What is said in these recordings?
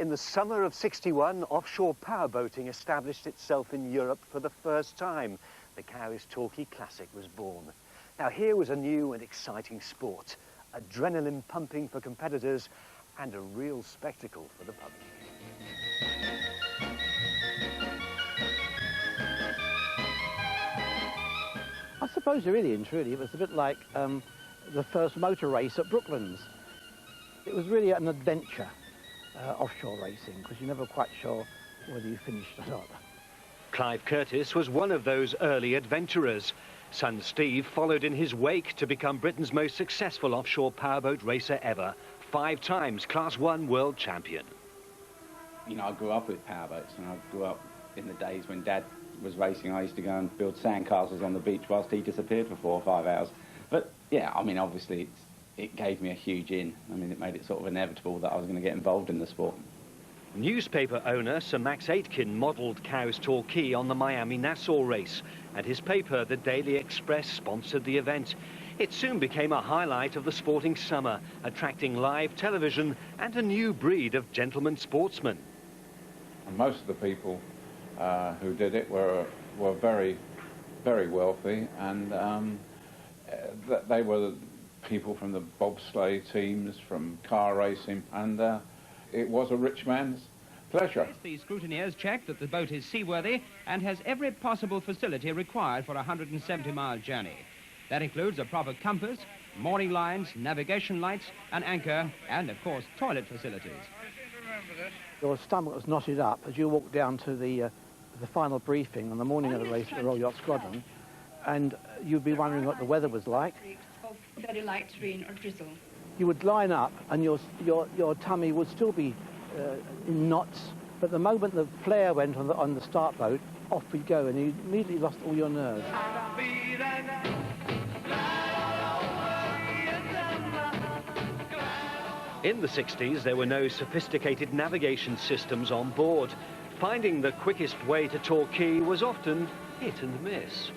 In the summer of '61, offshore powerboating established itself in Europe for the first time. The Cowes Torquay Classic was born. Now here was a new and exciting sport, adrenaline pumping for competitors and a real spectacle for the public. I suppose really and truly it was a bit like the first motor race at Brooklands. It was really an adventure, offshore racing, because you're never quite sure whether you finished or not. Clive Curtis was one of those early adventurers. Son Steve followed in his wake to become Britain's most successful offshore powerboat racer ever, 5 times Class 1 world champion. You know, I grew up with powerboats, and I grew up in the days when Dad was racing. I used to go and build sandcastles on the beach whilst he disappeared for 4 or 5 hours. But yeah, I mean, obviously it gave me a huge in. I mean, it made it sort of inevitable that I was going to get involved in the sport. Newspaper owner Sir Max Aitken modelled Cowes Torquay on the Miami-Nassau race, and his paper, the Daily Express, sponsored the event. It soon became a highlight of the sporting summer, attracting live television and a new breed of gentleman sportsmen. And most of the people who did it were very, very wealthy, and they were people from the bobsleigh teams, from car racing, and it was a rich man's pleasure. The scrutineers check that the boat is seaworthy and has every possible facility required for a 170-mile journey. That includes a proper compass, mooring lines, navigation lights, an anchor, and, of course, toilet facilities. Your stomach was knotted up as you walked down to the final briefing on the morning of the race at the Royal Yacht Squadron, and you'd be wondering what the weather was like. Very light rain or drizzle. You would line up and your tummy would still be in knots, but the moment the flare went on the start boat, off we'd go, and you immediately lost all your nerves. In the 60s, there were no sophisticated navigation systems on board. Finding the quickest way to Torquay was often hit and miss.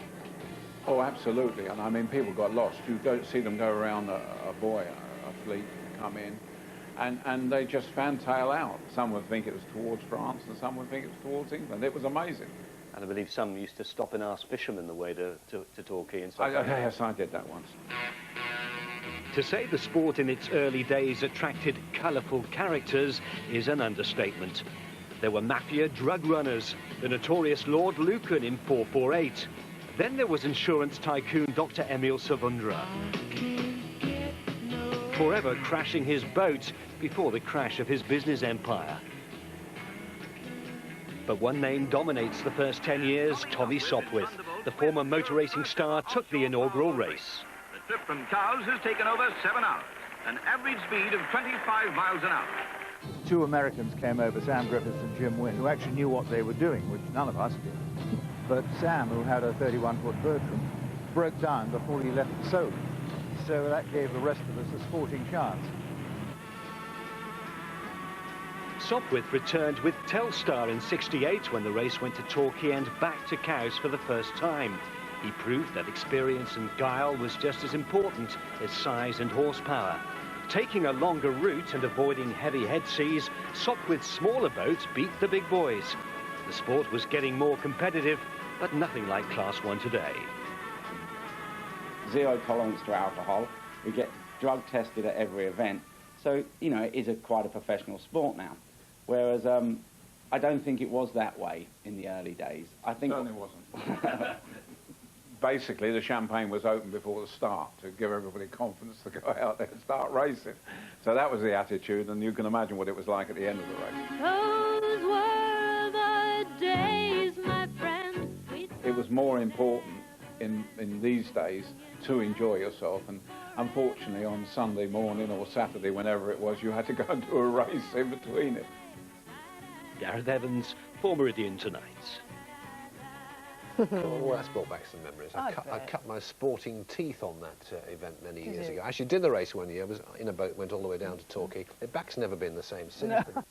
Oh, absolutely. And I mean, people got lost. You don't see them go around a buoy, a fleet come in, and they just fantail out. Some would think it was towards France, and some would think it was towards England. It was amazing. And I believe some used to stop and ask fishermen the way to Torquay and stuff. Yes, I did that once. To say the sport in its early days attracted colourful characters is an understatement. There were mafia drug runners, the notorious Lord Lucan in 448. Then there was insurance tycoon Dr. Emil Savundra, forever crashing his boat before the crash of his business empire. But one name dominates the first 10 years, Tommy Sopwith. The former motor racing star took the inaugural race. The trip from Cowes has taken over 7 hours, an average speed of 25 miles an hour. 2 Americans came over, Sam Griffiths and Jim Wynn, who actually knew what they were doing, which none of us did. But Sam, who had a 31-foot Bertram, broke down before he left the soak. So that gave the rest of us a sporting chance. Sopwith returned with Telstar in '68 when the race went to Torquay and back to Cowes for the first time. He proved that experience and guile was just as important as size and horsepower. Taking a longer route and avoiding heavy head seas, Sopwith's smaller boats beat the big boys. The sport was getting more competitive, but nothing like Class 1 today. 0 tolerance to alcohol. We get drug tested at every event. So, you know, it is quite a professional sport now. Whereas I don't think it was that way in the early days. I think Certainly wasn't. Basically, the champagne was open before the start to give everybody confidence to go out there and start racing. So that was the attitude, and you can imagine what it was like at the end of the race. Those were the days, my friend. It was more important in these days to enjoy yourself, and unfortunately on Sunday morning or Saturday, whenever it was, you had to go and do a race in between it. Gareth Evans for Meridian Tonight. Oh, that's brought back some memories. I cut my sporting teeth on that event many years ago. I actually did the race one year. I was in a boat, went all the way down to Torquay. The back's never been the same since. No.